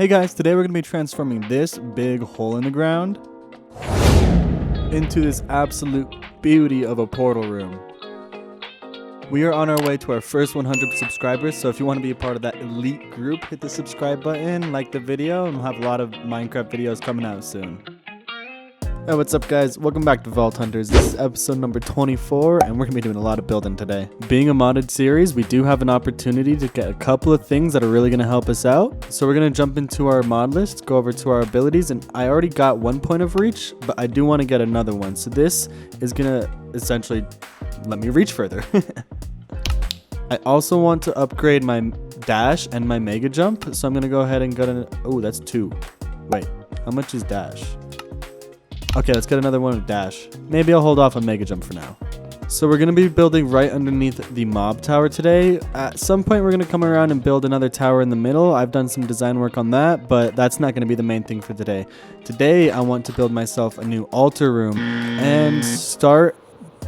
Hey guys, today we're going to be transforming this big hole in the ground into this absolute beauty of a portal room. We are on our way to our first 100 subscribers, so if you want to be a part of that elite group, hit the subscribe button, like the video, and we'll have a lot of Minecraft videos coming out soon. Hey, what's up guys? Welcome back to Vault Hunters. This is episode number 24 and we're going to be doing a lot of building today. Being a modded series, we do have an opportunity to get a couple of things that are really going to help us out. So we're going to jump into our mod list, go over to our abilities, and I already got 1 point of reach, but I do want to get another one. So this is going to essentially let me reach further. I also want to upgrade my dash and my mega jump, so I'm going to go ahead and go to... Oh, that's 2. Wait, how much is dash? Okay, let's get another one with dash. Maybe I'll hold off on mega jump for now. So we're going to be building right underneath the mob tower today. At some point we're going to come around and build another tower in the middle. I've done some design work on that, but that's not going to be the main thing for today. Today I want to build myself a new altar room and start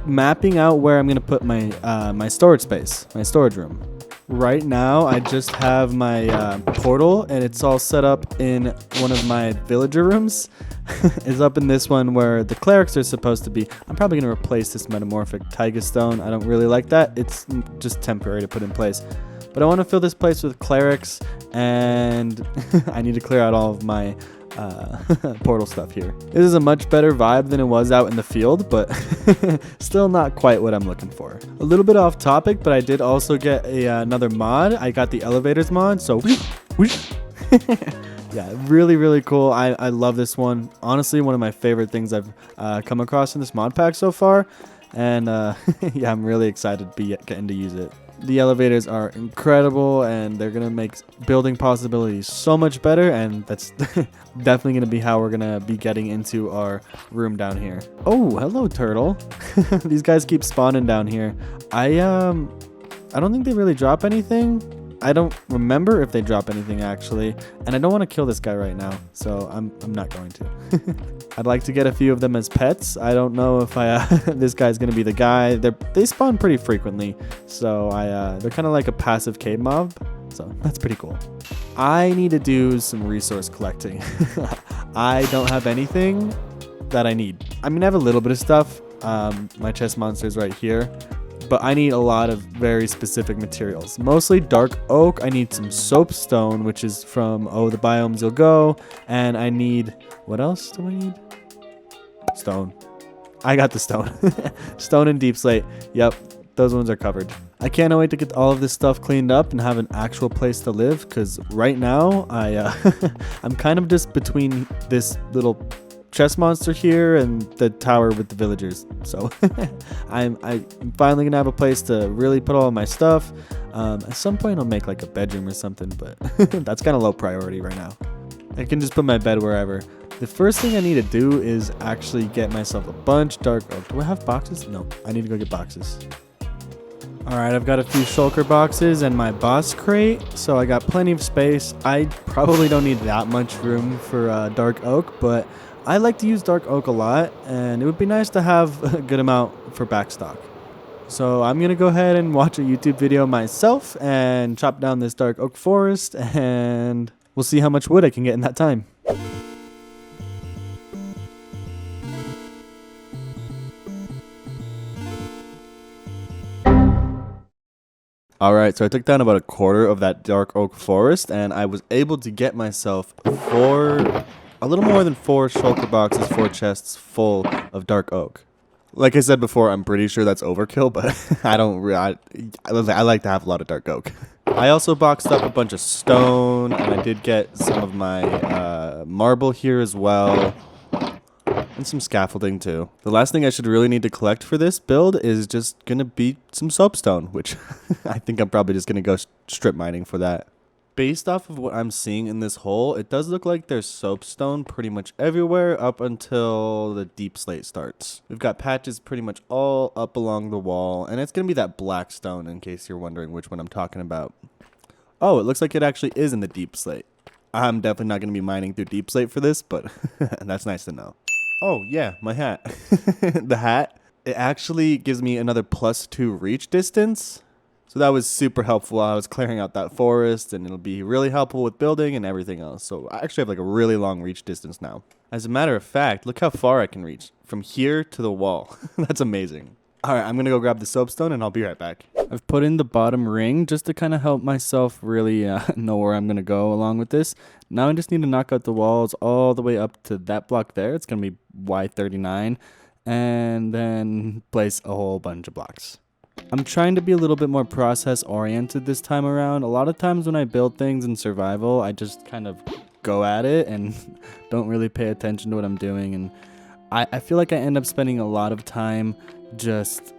mapping out where I'm going to put my my storage space, my storage room. Right now I just have my portal and it's all set up in one of my villager rooms. Is up in this one where the clerics are supposed to be. I'm probably going to replace this metamorphic taiga stone. I don't really like that. It's just temporary to put in place. But I want to fill this place with clerics and I need to clear out all of my portal stuff here. This is a much better vibe than it was out in the field, but still not quite what I'm looking for. A little bit off topic, but I did also get another mod. I got the elevators mod, so yeah, really cool. I love this one. Honestly, one of my favorite things I've come across in this mod pack so far. And yeah, I'm really excited to be getting to use it. The elevators are incredible and they're going to make building possibilities so much better. And that's definitely going to be how we're going to be getting into our room down here. Oh, hello, turtle. These guys keep spawning down here. I don't think they really drop anything. I don't remember if they drop anything actually, and I don't want to kill this guy right now, so I'm not going to. I'd like to get a few of them as pets. I don't know if this guy's gonna be the guy. They spawn pretty frequently, so they're kind of like a passive cave mob, so that's pretty cool. I need to do some resource collecting. I don't have anything that I need. I mean, I have a little bit of stuff. My chest monster's right here. But I need a lot of very specific materials. Mostly dark oak. I need some soapstone, which is from, the biomes you'll go. And I need, what else do I need? Stone. I got the stone. Stone and deep slate. Yep, those ones are covered. I can't wait to get all of this stuff cleaned up and have an actual place to live. Because right now, I'm kind of just between this little chest monster here and the tower with the villagers, so I'm finally gonna have a place to really put all of my stuff. At some point I'll make like a bedroom or something, but that's kind of low priority right now. I can just put my bed wherever. The first thing I need to do is actually get myself a bunch dark oak. Do I have boxes? No, I need to go get boxes. Alright, I've got a few shulker boxes and my boss crate, so I got plenty of space. I probably don't need that much room for dark oak, but I like to use dark oak a lot, and it would be nice to have a good amount for backstock. So I'm going to go ahead and watch a YouTube video myself and chop down this dark oak forest, and we'll see how much wood I can get in that time. Alright, so I took down about a quarter of that dark oak forest, and I was able to get myself a little more than 4 shulker boxes, 4 chests full of dark oak. Like I said before, I'm pretty sure that's overkill, but I like to have a lot of dark oak. I also boxed up a bunch of stone, and I did get some of my marble here as well, and some scaffolding too. The last thing I should really need to collect for this build is just gonna be some soapstone, which I think I'm probably just gonna go strip mining for that. Based off of what I'm seeing in this hole, it does look like there's soapstone pretty much everywhere up until the deep slate starts. We've got patches pretty much all up along the wall, and it's going to be that black stone in case you're wondering which one I'm talking about. Oh, it looks like it actually is in the deep slate. I'm definitely not going to be mining through deep slate for this, but that's nice to know. Oh yeah, my hat. The hat, it actually gives me another +2 reach distance. So that was super helpful. I was clearing out that forest, and it'll be really helpful with building and everything else. So I actually have like a really long reach distance now. As a matter of fact, look how far I can reach from here to the wall. That's amazing. All right, I'm going to go grab the soapstone and I'll be right back. I've put in the bottom ring just to kind of help myself really know where I'm going to go along with this. Now I just need to knock out the walls all the way up to that block there. It's going to be Y39, and then place a whole bunch of blocks. I'm trying to be a little bit more process oriented this time around. A lot of times when I build things in survival, I just kind of go at it and don't really pay attention to what I'm doing. And I feel like I end up spending a lot of time just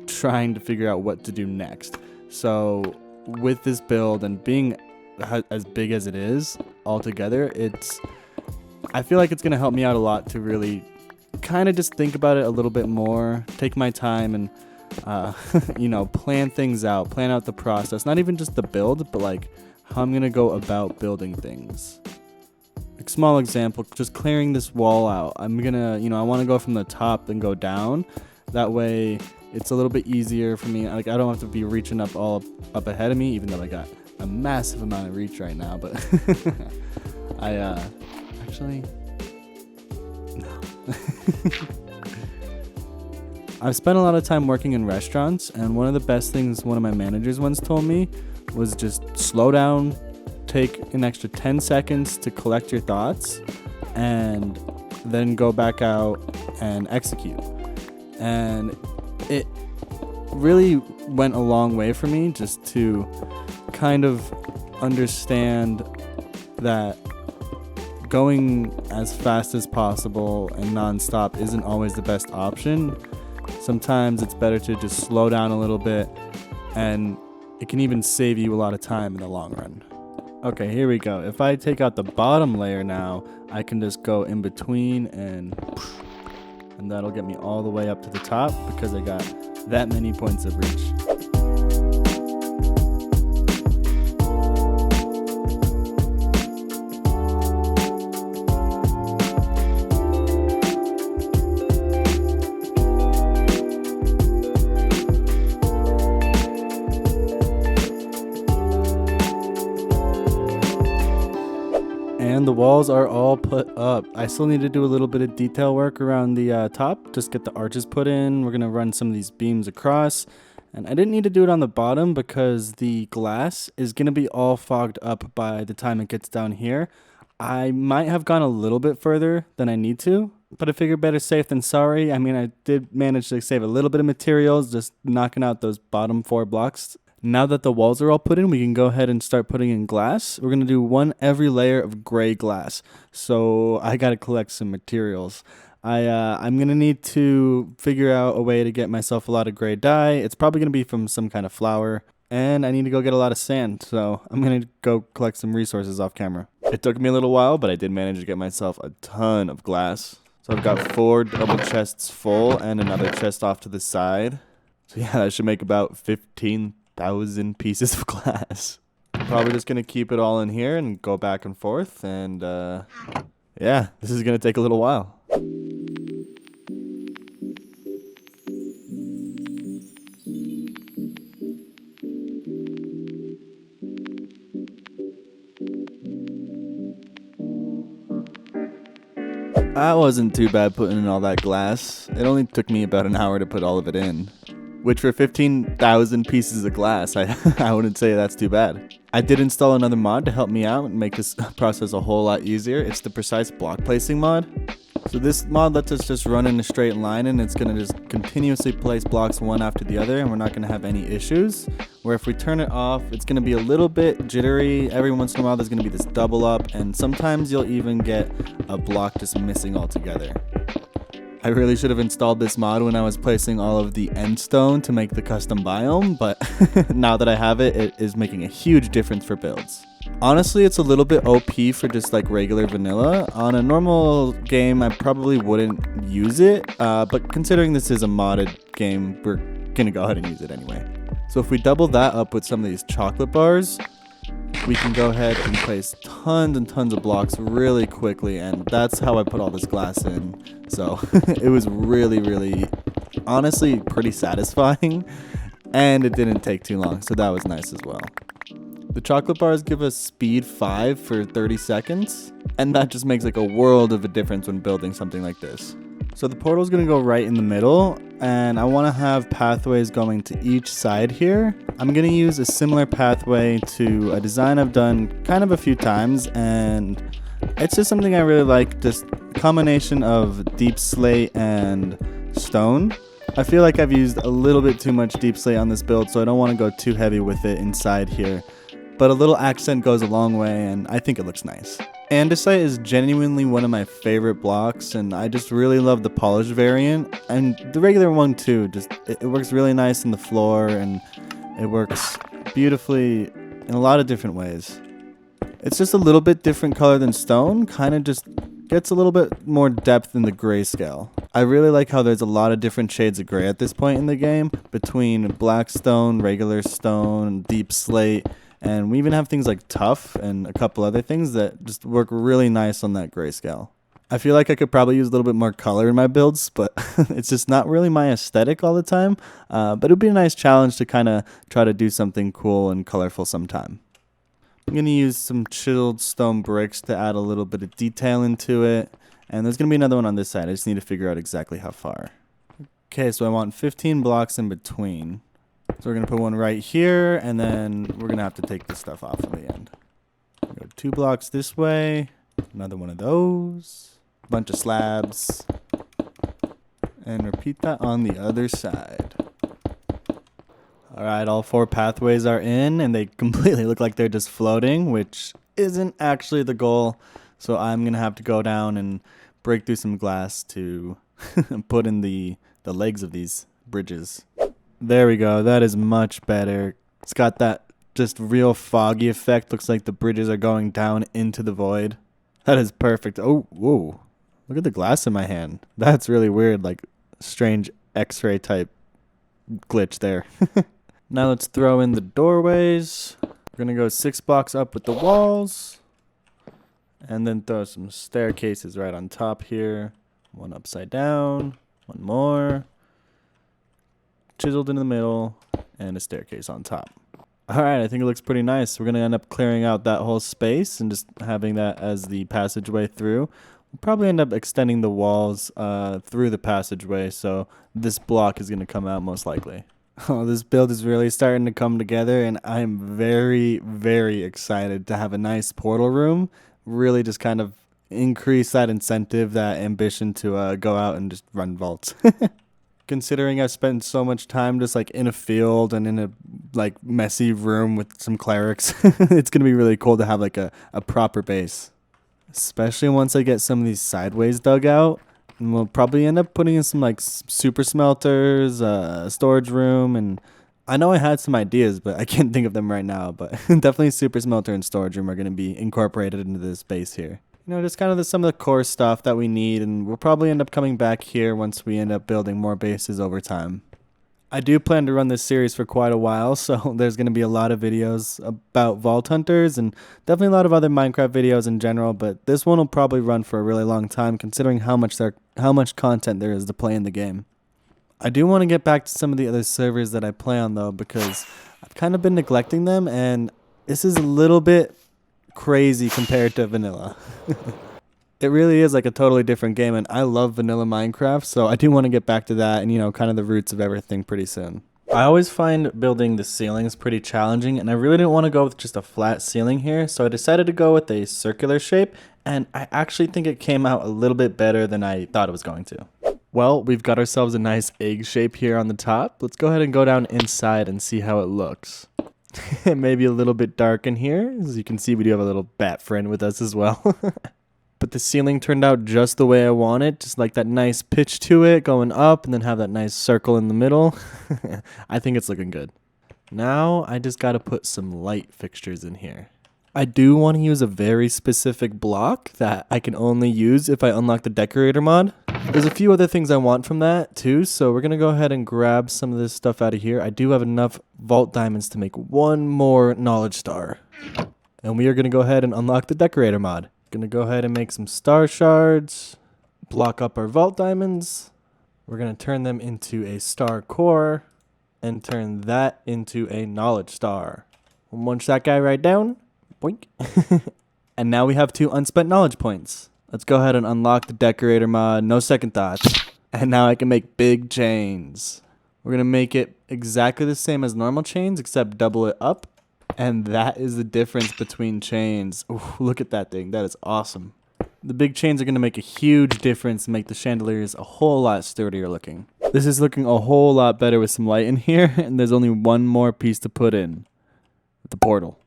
trying to figure out what to do next. So with this build and being as big as it is altogether, I feel like it's going to help me out a lot to really kind of just think about it a little bit more, take my time and plan things out, plan out the process, not even just the build, but like how I'm going to go about building things. Like small example, just clearing this wall out. I'm going to, I want to go from the top and go down. That way it's a little bit easier for me. Like I don't have to be reaching up up ahead of me, even though I got a massive amount of reach right now, but actually no. I've spent a lot of time working in restaurants, and one of the best things one of my managers once told me was just slow down, take an extra 10 seconds to collect your thoughts, and then go back out and execute. And it really went a long way for me just to kind of understand that going as fast as possible and nonstop isn't always the best option. Sometimes it's better to just slow down a little bit, and it can even save you a lot of time in the long run. Okay, here we go. If I take out the bottom layer now, I can just go in between and that'll get me all the way up to the top because I got that many points of reach. And the walls are all put up. I still need to do a little bit of detail work around the top, just get the arches put in. We're gonna run some of these beams across, and I didn't need to do it on the bottom because the glass is gonna be all fogged up by the time it gets down here. I might have gone a little bit further than I need to, but I figured better safe than sorry. I mean, I did manage to save a little bit of materials, just knocking out those bottom 4 blocks. Now that the walls are all put in, we can go ahead and start putting in glass. We're going to do one every layer of gray glass. So I got to collect some materials. I'm going to need to figure out a way to get myself a lot of gray dye. It's probably going to be from some kind of flour. And I need to go get a lot of sand. So I'm going to go collect some resources off camera. It took me a little while, but I did manage to get myself a ton of glass. So I've got 4 double chests full and another chest off to the side. So yeah, that should make about 15,000 pieces of glass. I'm probably just going to keep it all in here and go back and forth. And yeah, this is going to take a little while. That wasn't too bad putting in all that glass. It only took me about an hour to put all of it in. Which for 15,000 pieces of glass, I wouldn't say that's too bad. I did install another mod to help me out and make this process a whole lot easier. It's the precise block placing mod. So this mod lets us just run in a straight line, and it's going to just continuously place blocks one after the other, and we're not going to have any issues. Where if we turn it off, it's going to be a little bit jittery. Every once in a while there's going to be this double up, and sometimes you'll even get a block just missing altogether. I really should have installed this mod when I was placing all of the end stone to make the custom biome, but now that I have it, it is making a huge difference for builds. Honestly, it's a little bit OP for just like regular vanilla. On a normal game, I probably wouldn't use it, but considering this is a modded game, we're gonna go ahead and use it anyway. So if we double that up with some of these chocolate bars, we can go ahead and place tons and tons of blocks really quickly, and that's how I put all this glass in. So it was really, honestly pretty satisfying. And it didn't take too long, so that was nice as well. The chocolate bars give us speed 5 for 30 seconds, and that just makes like a world of a difference when building something like this. So the portal is going to go right in the middle, and I want to have pathways going to each side here. I'm going to use a similar pathway to a design I've done kind of a few times, and it's just something I really like, just a combination of deep slate and stone. I feel like I've used a little bit too much deep slate on this build, so I don't want to go too heavy with it inside here. But a little accent goes a long way, and I think it looks nice. Andesite is genuinely one of my favorite blocks, and I just really love the polished variant, and the regular one too. Just it works really nice in the floor, and it works beautifully in a lot of different ways. It's just a little bit different color than stone, kind of just gets a little bit more depth in the grayscale. I really like how there's a lot of different shades of gray at this point in the game, between black stone, regular stone, deep slate, and we even have things like tough and a couple other things that just work really nice on that grayscale. I feel like I could probably use a little bit more color in my builds, but it's just not really my aesthetic all the time. But it would be a nice challenge to kind of try to do something cool and colorful sometime. I'm going to use some chiseled stone bricks to add a little bit of detail into it. And there's going to be another one on this side. I just need to figure out exactly how far. Okay, so I want 15 blocks in between. So we're going to put one right here, and then we're going to have to take this stuff off in the end. Go 2 blocks this way, another one of those, a bunch of slabs, and repeat that on the other side. Alright, all 4 pathways are in, and they completely look like they're just floating, which isn't actually the goal. So I'm going to have to go down and break through some glass to put in the legs of these bridges. There we go. That is much better. It's got that just real foggy effect. Looks like the bridges are going down into the void. That is perfect. Oh, whoa. Look at the glass in my hand. That's really weird. Like strange X-ray type glitch there. Now let's throw in the doorways. We're going to go 6 blocks up with the walls. And then throw some staircases right on top here. One upside down. One more. Chiseled in the middle, and a staircase on top. Alright, I think it looks pretty nice. We're going to end up clearing out that whole space and just having that as the passageway through. We'll probably end up extending the walls through the passageway, so this block is going to come out most likely. Oh, this build is really starting to come together, and I'm very, very excited to have a nice portal room. Really just kind of increase that incentive, that ambition to go out and just run vaults. Considering I've spent so much time just like in a field and in a like messy room with some clerics, it's going to be really cool to have like a proper base. Especially once I get some of these sideways dug out. And we'll probably end up putting in some like super smelters, a storage room, and I know I had some ideas, but I can't think of them right now. But definitely super smelter and storage room are going to be incorporated into this base here. You know, just kind of some of the core stuff that we need, and we'll probably end up coming back here once we end up building more bases over time. I do plan to run this series for quite a while, so there's going to be a lot of videos about Vault Hunters and definitely a lot of other Minecraft videos in general, but this one will probably run for a really long time considering how much content there is to play in the game. I do want to get back to some of the other servers that I play on though, because I've kind of been neglecting them, and this is a little bit crazy compared to vanilla. It really is like a totally different game, and I love vanilla Minecraft, so I do want to get back to that and, you know, kind of the roots of everything pretty soon. I always find building the ceilings pretty challenging, and I really didn't want to go with just a flat ceiling here, so I decided to go with a circular shape, and I actually think it came out a little bit better than I thought it was going to. Well, we've got ourselves a nice egg shape here on the top. Let's go ahead and go down inside and see how it looks. Maybe a little bit dark in here. As you can see, we do have a little bat friend with us as well. But the ceiling turned out just the way I wanted. Just like that nice pitch to it going up and then have that nice circle in the middle. I think it's looking good. Now I just got to put some light fixtures in here. I do want to use a very specific block that I can only use if I unlock the decorator mod. There's a few other things I want from that too, so we're going to go ahead and grab some of this stuff out of here. I do have enough vault diamonds to make one more knowledge star. And we are going to go ahead and unlock the decorator mod. Going to go ahead and make some star shards, block up our vault diamonds. We're going to turn them into a star core. and turn that into a knowledge star. Munch that guy right down. Boink. And now we have 2 unspent knowledge points. Let's go ahead and unlock the decorator mod. No second thoughts. And now I can make big chains. We're going to make it exactly the same as normal chains, except double it up. And that is the difference between chains. Ooh, look at that thing. That is awesome. The big chains are going to make a huge difference and make the chandeliers a whole lot sturdier looking. This is looking a whole lot better with some light in here. And there's only one more piece to put in. The portal.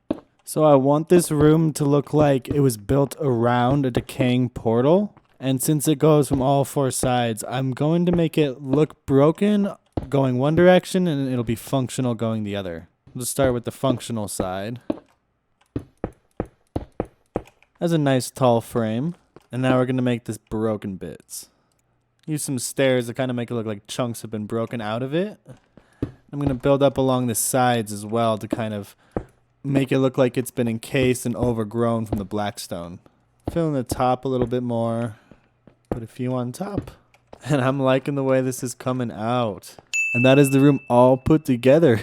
So I want this room to look like it was built around a decaying portal. And since it goes from all 4 sides, I'm going to make it look broken going one direction and it'll be functional going the other. Let's start with the functional side. That's a nice tall frame. And now we're going to make this broken bits. Use some stairs to kind of make it look like chunks have been broken out of it. I'm going to build up along the sides as well to kind of make it look like it's been encased and overgrown from the blackstone. Fill in the top a little bit more. Put a few on top. And I'm liking the way this is coming out. And that is the room all put together.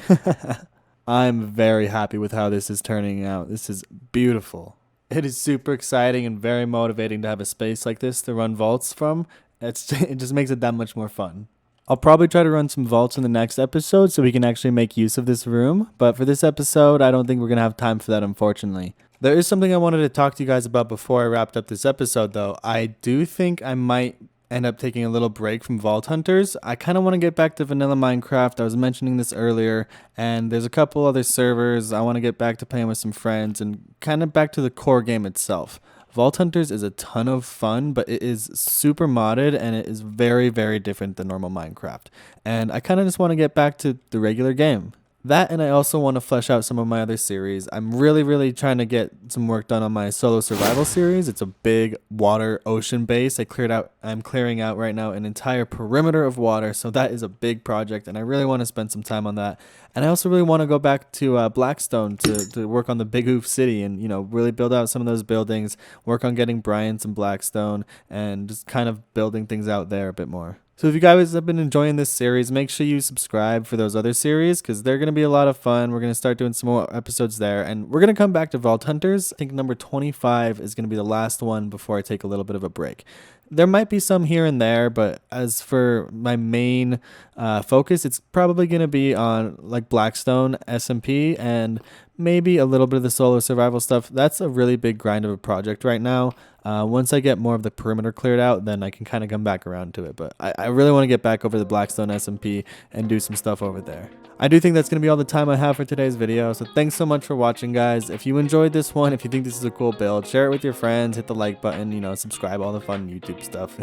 I'm very happy with how this is turning out. This is beautiful. It is super exciting and very motivating to have a space like this to run vaults from. It just makes it that much more fun. I'll probably try to run some vaults in the next episode so we can actually make use of this room. But for this episode, I don't think we're going to have time for that, unfortunately. There is something I wanted to talk to you guys about before I wrapped up this episode, though. I do think I might end up taking a little break from Vault Hunters. I kind of want to get back to vanilla Minecraft. I was mentioning this earlier, and there's a couple other servers. I want to get back to playing with some friends and kind of back to the core game itself. Vault Hunters is a ton of fun, but it is super modded and it is very, very different than normal Minecraft. And I kind of just want to get back to the regular game. That, and I also want to flesh out some of my other series. I'm really trying to get some work done on my solo survival series. It's a big water ocean base. I'm clearing out right now an entire perimeter of water, so that is a big project, and I really want to spend some time on that. And I also really want to go back to Blackstone to work on the Big Oof City and, you know, really build out some of those buildings, work on getting Bryant some Blackstone, and just kind of building things out there a bit more. So if you guys have been enjoying this series, make sure you subscribe for those other series because they're going to be a lot of fun. We're going to start doing some more episodes there, and we're going to come back to Vault Hunters. I think number 25 is going to be the last one before I take a little bit of a break. There might be some here and there, but as for my main focus, it's probably going to be on like Blackstone, SMP, and maybe a little bit of the solo survival stuff. That's a really big grind of a project right now. Once I get more of the perimeter cleared out, then I can kind of come back around to it. But I really want to get back over the Blackstone SMP and do some stuff over there. I do think that's going to be all the time I have for today's video. So thanks so much for watching, guys. If you enjoyed this one, if you think this is a cool build, share it with your friends, hit the like button, you know, subscribe, all the fun YouTube stuff.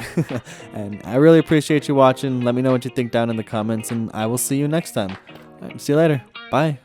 And I really appreciate you watching. Let me know what you think down in the comments, and I will see you next time. All right, see you later. Bye.